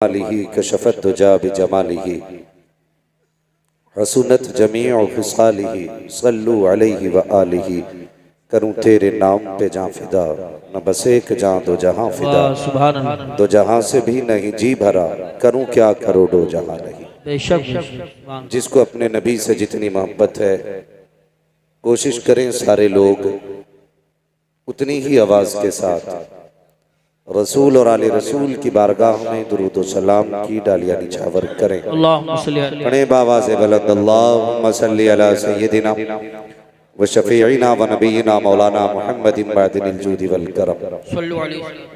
जमालिही कशफत दुजा बिजमालिही हसनत जमीअ फिसालिही सल्लु अलैहि व आलिही। करूं तेरे नाम पे जां फिदा, न बस एक जां दो जहां फिदा। दो जहां से भी नहीं जी भरा, करूं क्या करोड़ों जहां नहीं। बेशक जिसको अपने नबी से जितनी मोहब्बत है, कोशिश करें सारे लोग उतनी ही आवाज के साथ रसूल और आले रसूल की बारगाह में दुरूद सलाम की डालियां निछावर करें। पढ़े बाबा से बुलंद अल्लाहुम्मा सल्ली अला सय्यदिना व शफीइना व नबीना मौलाना मुहम्मदिन बादिल जूदी वल करम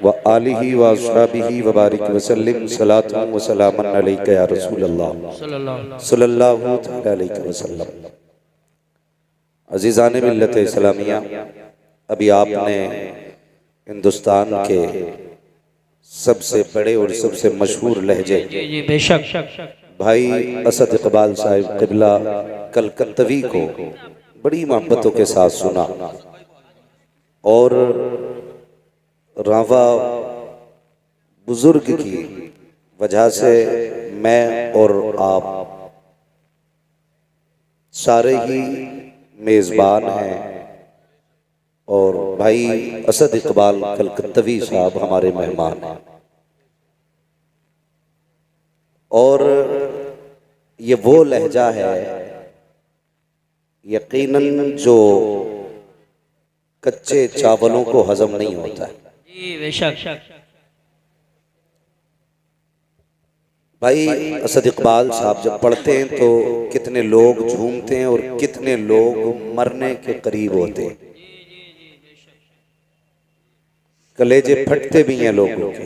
व आलिही व अस्हाबिही व बारिक व सल्लिम सलातु व सलामन अलैका या रसूल अल्लाह सल्लल्लाहु तआला अलैहि वसल्लम। अजीज़ान मिल्लत इस्लामिया, अभी आपने हिंदुस्तान के सबसे बड़े और सबसे मशहूर लहजे भाई असद इकबाल साहिब क़िबला कलकत्तवी को बड़ी मोहब्बतों के साथ सुना और रावा बुजुर्ग की वजह से मैं और आप सारे ही मेज़बान हैं और भाई असद इकबाल कलकत्तवी साहब हमारे मेहमान हैं। और ये वो लहजा है यकीनन जो कच्चे चावलों को हजम नहीं होता है। भाई असद इकबाल साहब जब पढ़ते हैं तो कितने लोग झूमते हैं और कितने लोग मरने के करीब होते हैं। कलेजे फटते भी हैं लोगों के,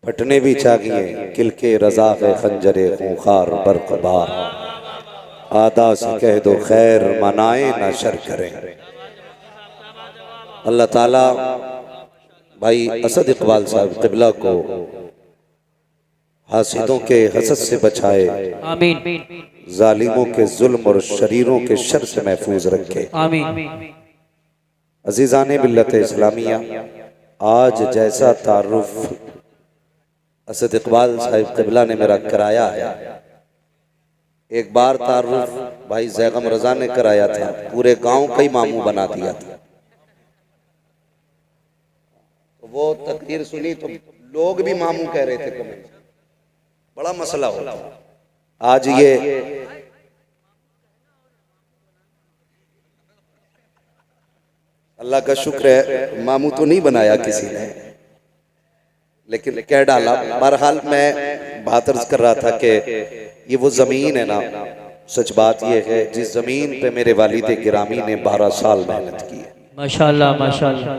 फटने भी चाहिए। किलके रजा है खंजरे खूंखार बरकबार, आदा से कह दो खैर मनाए ना शर करें। अल्लाह ताला भाई असद इकबाल साहब क़िबला को हासिदों के हसद से बचाए, आमीन। जालिमों के जुल्म और शरीरों के शर से महफूज रखे, आमीन। अजीज़ाने मिल्लत इस्लामिया, आज जैसा तारुफ असद इकबाल साहिब क़िबला ने मेरा कराया है, एक बार तारुफ भाई ज़ैगम रज़ा ने कराया था, पूरे गांव का ही मामू बना दिया था। तो वो तकरीर सुनी तो लोग भी मामू कह रहे थे, कमेंट बड़ा मसला होता। आज ये अल्लाह का शुक्र है मामू तो नहीं बनाया किसी ने, लेकिन कह डाला। बहरहाल मैं बात अर्ज कर रहा था कि ये वो जमीन है ना, सच बात ये है जिस जमीन पे मेरे वालिद गिरामी ने 12 साल मेहनत की है। माशाअल्लाह माशाअल्लाह।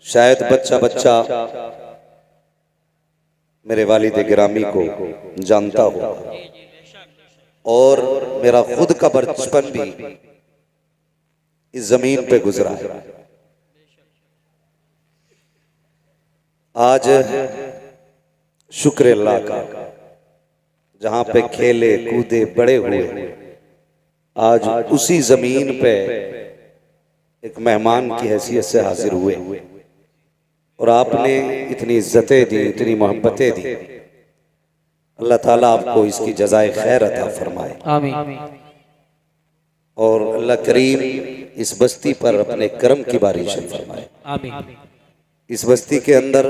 शायद बच्चा बच्चा मेरे वालिद गिरामी को जानता हो, और मेरा खुद का बचपन भी इस जमीन पे गुजरा है। आज शुक्र अल्लाह का, जहां पे खेले कूदे बड़े हुए, आज उसी जमीन पे एक मेहमान की हैसियत से हाजिर हुए और आपने इतनी इज्जतें दी, इतनी मोहब्बतें दी। अल्लाह ताला आपको इसकी जज़ाए खैर अता फरमाए, आमीन। और अल्लाह करीम इस बस्ती पर अपने करम की बारिश फरमाए, आमीन। इस बस्ती के अंदर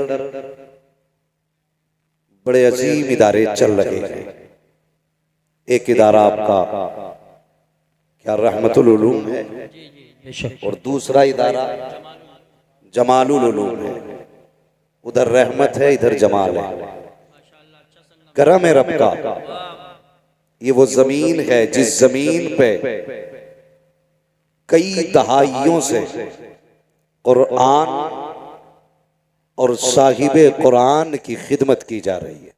बड़े अजीम इदारे चल रहे हैं। एक इदारा आपका क्या रहमतुल उलूम है, और दूसरा इदारा जमालुल उलूम है। उधर रहमत है, इधर जमाल है। करम है रब का। ये वो जमीन है जिस जमीन पे कई दहाइयों से कुरान और साहिबे कुरान की खिदमत की जा रही है।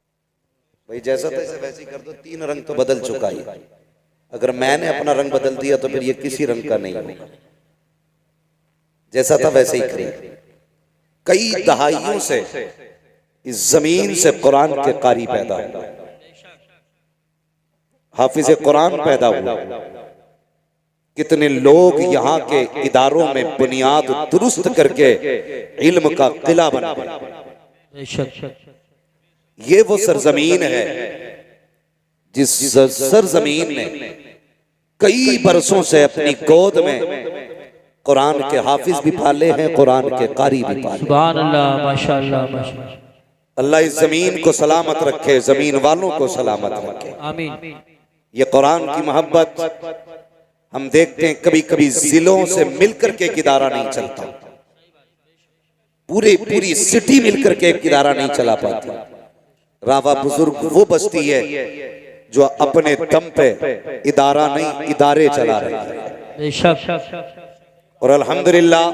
भाई जैसा तैसे वैसे कर दो, 3 रंग तो बदल चुका है। अगर मैंने अपना रंग बदल दिया तो फिर ये किसी रंग का नहीं होगा। जैसा था वैसे ही करिए। कई दहाइयों से इस जमीन से कुरान के कारी पैदा हुआ, हाफिज कुरान पैदा हुआ। कितने लोग यहाँ के इदारों में बुनियाद दुरुस्त करके इल्म का किला बना गए। ये वो सरजमीन है जिस सरजमीन ने कई बरसों से अपनी गोद में कुरान के हाफिज भी पाले हैं, कुरान के कारी भी पाले। सुभान अल्लाह, माशाअल्लाह, माशाअल्लाह। अल्लाह इस जमीन को सलामत रखे, जमीन वालों को सलामत रखे। आमीन। ये कुरान की मोहब्बत हम देखते हैं कभी कभी जिलों से मिलकर के एक इदारा नहीं चलता, पूरी सिटी मिलकर के एक इदारा नहीं चला पाती। रावा बुजुर्ग वो बस्ती है जो अपने दम पे इदारा नहीं इदारे चला रही है। बेशक। और अल्हम्दुलिल्लाह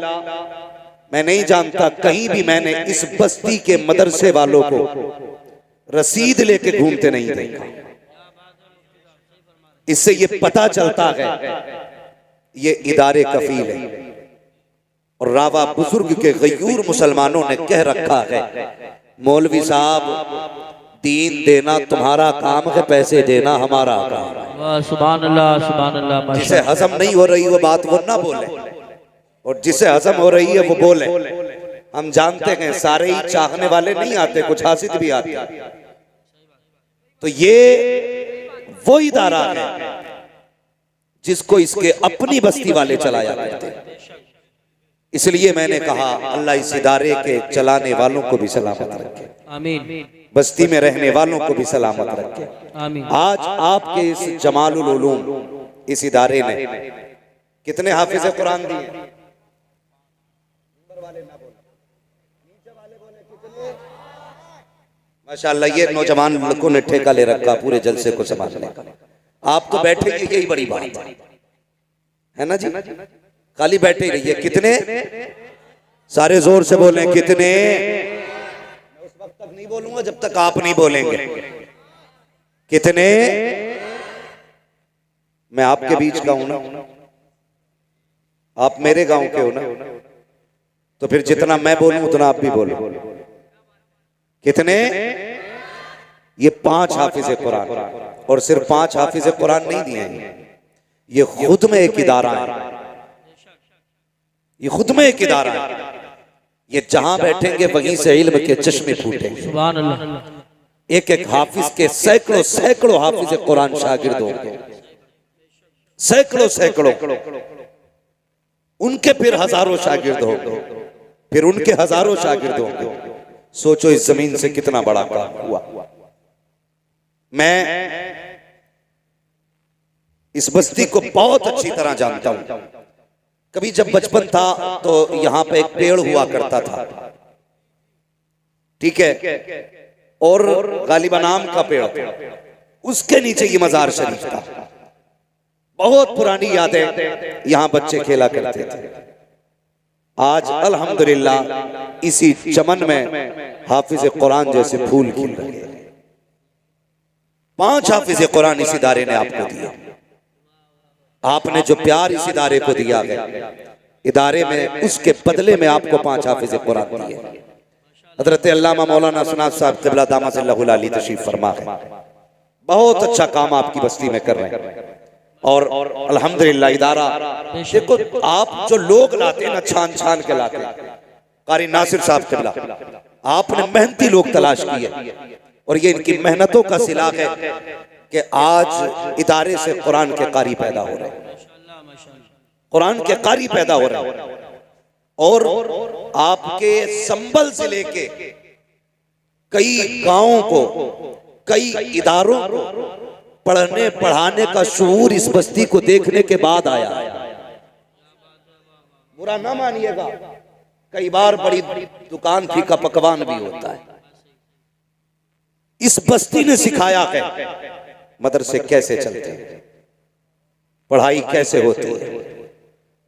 मैं नहीं जानता कहीं भी मैंने इस बस्ती के मदरसे वालों को रसीद लेके घूमते नहीं देखा। इससे ये पता चलता है ये इदारे कफील है। और रावा बुजुर्ग के गयूर मुसलमानों ने कह रखा है, मौलवी साहब दीन देना तुम्हारा काम है, पैसे देना हमारा काम है। सुभान अल्लाह, सुभान अल्लाह। जिसे हजम नहीं हो रही वो बात वो ना बोले, और जिसे हजम हो रही है वो बोले। हम जानते हैं सारे ही चाहने वाले नहीं आते, कुछ हासिद भी आते हैं। तो ये वो इदारा है जिसको इसके अपनी बस्ती वाले चलाया करते हैं। इसलिए मैंने कहा अल्लाह इस इदारे के चलाने वालों को भी सलामत रखे, आमीन। बस्ती में रहने वालों को भी सलामत रखे, आमीन। आज आपके इस जमालुल उलूम इस इदारे ने कितने हाफिज कुरान दिए? माशाअल्लाह ये नौजवान लड़कों ने ठेका ले रखा पूरे जलसे को संभालने का। आप तो बैठे ही यही बड़ी बात है ना जी, खाली बैठे ही रहिए। कितने? सारे जोर से बोलें कितने। मैं उस वक्त तक नहीं बोलूंगा जब तक आप नहीं बोलेंगे। कितने? मैं आपके बीच का हूं ना, आप मेरे गांव के हो ना, तो फिर जितना मैं बोलूं उतना आप भी बोलो। कितने? ये 5 हाफिज कुरान, और सिर्फ 5 हाफिज कुरान नहीं दिए हैं, ये खुद में एक इदारा है। ये खुद में एक इदारा है। ये जहां बैठेंगे वहीं से इल्म के चश्मे फूटेंगे। सुभान अल्लाह। एक एक हाफिज के सैकड़ों सैकड़ों हाफिज कुरान शागिर्द होंगे, सैकड़ों उनके फिर हजारों शागिर्द होंगे, फिर उनके हजारों शागिर्द होंगे। सोचो इस जमीन से कितना बड़ा काम हुआ। मैं इस बस्ती को बहुत अच्छी तरह जानता हूं। कभी जब बचपन था तो यहां पे एक पेड़ हुआ करता था, ठीक है, और गालिबा नाम का पेड़ था, उसके नीचे ये मजार शरीफ था। बहुत पुरानी यादें, यहां बच्चे खेला करते थे। आज अल्हम्दुलिल्लाह इसी चमन में हाफिज कुरान जैसे फूल खिल रहे हैं। 5 हाफिज कुरान इस इदारे ने आपको दिया। आपने जो प्यार इस इदारे को दिया है, इदारे में उसके बदले में आपको 5 हाफिज कुरान दिए। हजरत अल्लामा मौलाना सनात साहब क़िबला दामतुल्लाहु अलैहि तशरीफ फरमा है। बहुत अच्छा काम आपकी बस्ती में कर रहे हैं। और अल्हम्दुलिल्लाह इदारा, देखो आप जो लोग लाते हैं ना, छान छान के लाते हैं। कारी नासिर साहब क़िबला, आपने मेहनती लोग तलाश किए, और ये इनकी मेहनतों का सिला है कि आज इदारे से कुरान के कारी पैदा हो रहे हैं, कुरान के कारी पैदा हो रहे हैं। और आपके संबल जिले के कई गांवों को, कई इदारों को पढ़ने पढ़ाने का शऊर इस बस्ती को देखने के बाद आया। बुरा ना मानिएगा, कई बार बड़ी दुकान फीका पकवान भी होता है। इस बस्ती ने सिखाया है मदरसे कैसे चलते हैं, पढ़ाई कैसे होती है,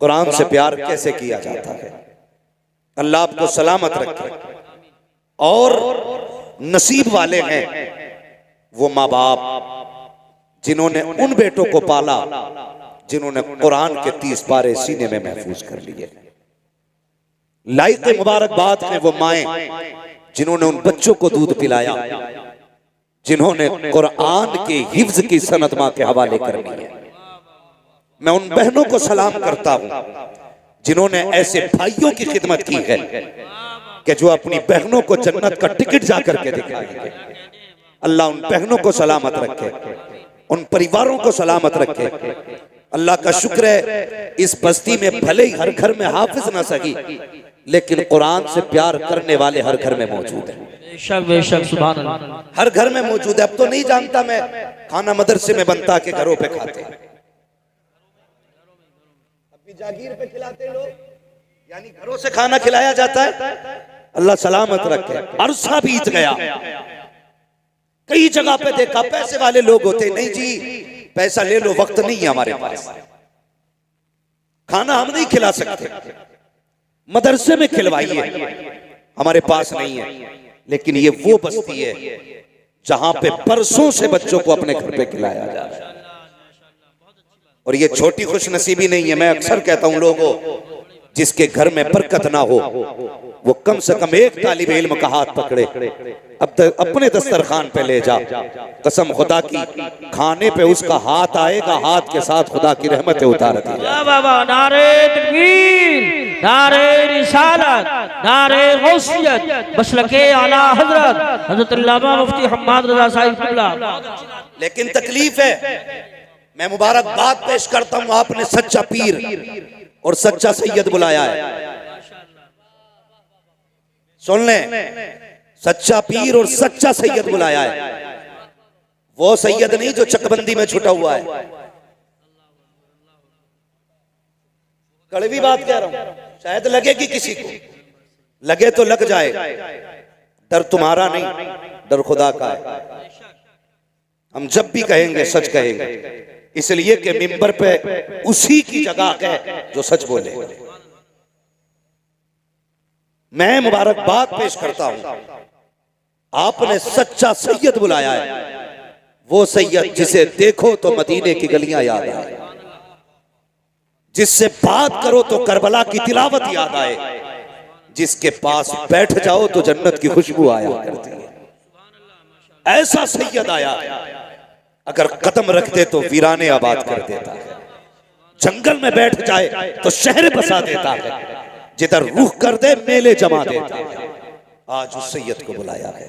कुरान से प्यार कैसे किया जाता है। अल्लाह आपको सलामत रखे। और नसीब वाले हैं वो माँ बाप जिन्होंने उन बेटों को पाला जिन्होंने कुरान के 30 पारे सीने में महफूज कर लिए। लाइक मुबारकबाद हैं वो माएं जिन्होंने उन बच्चों को दूध पिलाया, जिन्होंने कुरान के हिफ्ज की सनद मां के हवाले करनी है। मैं उन बहनों को सलाम करता हूं जिन्होंने ऐसे भाइयों की खिदमत की है कि जो अपनी बहनों को जन्नत का टिकट जा करके दिखाएंगे। अल्लाह उन बहनों को सलामत रखे, उन परिवारों को सलामत रखे। अल्लाह का शुक्र है इस बस्ती में भले ही हर घर में हाफिज ना सही, लेकिन कुरान से प्यार करने वाले हर घर में मौजूद है। बेशक सुभान अल्लाह। हर घर में मौजूद है। अब तो नहीं जानता मैं, खाना मदरसे में बनता के घरों पे खाते हैं, अब भी जागीर पे खिलाते लोग, यानी घरों से खाना खिलाया जाता है। अल्लाह सलामत रखे। अरसा बीत गया, कई जगह पे देखा पैसे वाले लोग होते, नहीं जी पैसा ले लो, वक्त नहीं है हमारे पास, खाना हम नहीं खिला सकते, मदरसे में खिलवाइए, हमारे पास नहीं है। लेकिन ये वो बस्ती है जहां पे बरसों से बच्चों को अपने घर पे खिलाया जा रहा है। और ये छोटी खुशनसीबी नहीं है। मैं अक्सर कहता हूं लोगों, जिसके घर में बरकत ना हो वो कम से कम एक तालिब इल्म का हाथ पकड़े, अब तक अपने दस्तरखान पे ले जा। कसम खुदा की, खाने पे उसका हाथ आएगा, हाथ के साथ खुदा की रहमतें उतार दी। नारे तकबीर, नारे रिसालत, नारे गौसियत, मसलके आला हजरत हजरत अल्लामा मुफ्ती हम्माद रजा साहिब किबला। लेकिन तकलीफ है, मैं मुबारकबाद पेश करता हूं, आपने सच्चा पीर और सच्चा सैयद बुलाया है। सुन लें, सच्चा पीर और सच्चा सैयद बुलाया है। वो सैयद नहीं जो चकबंदी में छुटा हुआ है। कड़वी बात कह रहा हूं, शायद लगेगी किसी को, लगे तो लग जाए। डर तुम्हारा नहीं, डर खुदा का है। हम जब भी कहेंगे सच कहेंगे, इसलिए कि मिंबर पे उसी की जगह है जो सच बोले। मैं मुबारकबाद पेश करता हूं, आपने सच्चा सैयद बुलाया है। वो सैयद जिसे देखो तो मदीने की गलियां याद आए, जिससे बात करो तो करबला की तिलावत याद आए, जिसके पास बैठ जाओ तो जन्नत की खुशबू आया करती है। ऐसा सैयद आया, अगर कदम रखते तो वीराने आबाद कर देता है, जंगल में बैठ जाए तो शहर बसा देता है, जिधर रुख कर दे मेले जमा देता है। आज उस सैयद को बुलाया है,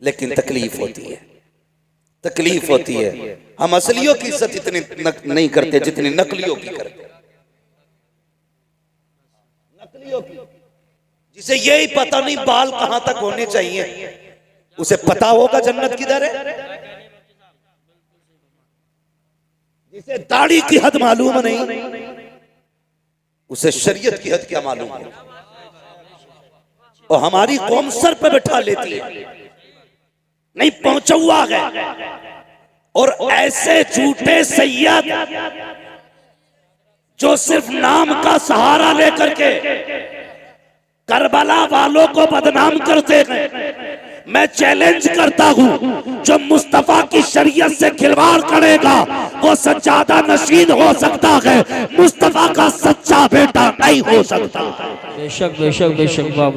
लेकिन तकलीफ होती है, तकलीफ होती है। हम असलियों की इज्जत इतनी नहीं करते जितनी नकलियों की करते। नकलियों की, जिसे यही पता नहीं बाल कहां तक होने चाहिए, उसे पता होगा जन्नत किधर है। जिसे दाढ़ी की हद मालूम नहीं, उसे शरीयत की हद क्या मालूम है। और हमारी कौम सर पे बैठा लेती है, नहीं पहुंचा हुआ है। और ऐसे झूठे सैयद जो सिर्फ नाम का सहारा लेकर के करबला वालों को बदनाम करते हैं, मैं चैलेंज करता हूं, जो मुस्तफा की शरीयत से खिलवाड़ करेगा वो सज्जादा नशीद हो सकता है, मुस्तफा का सच्चा बेटा नहीं हो सकता। बेशक बेशक बेशक।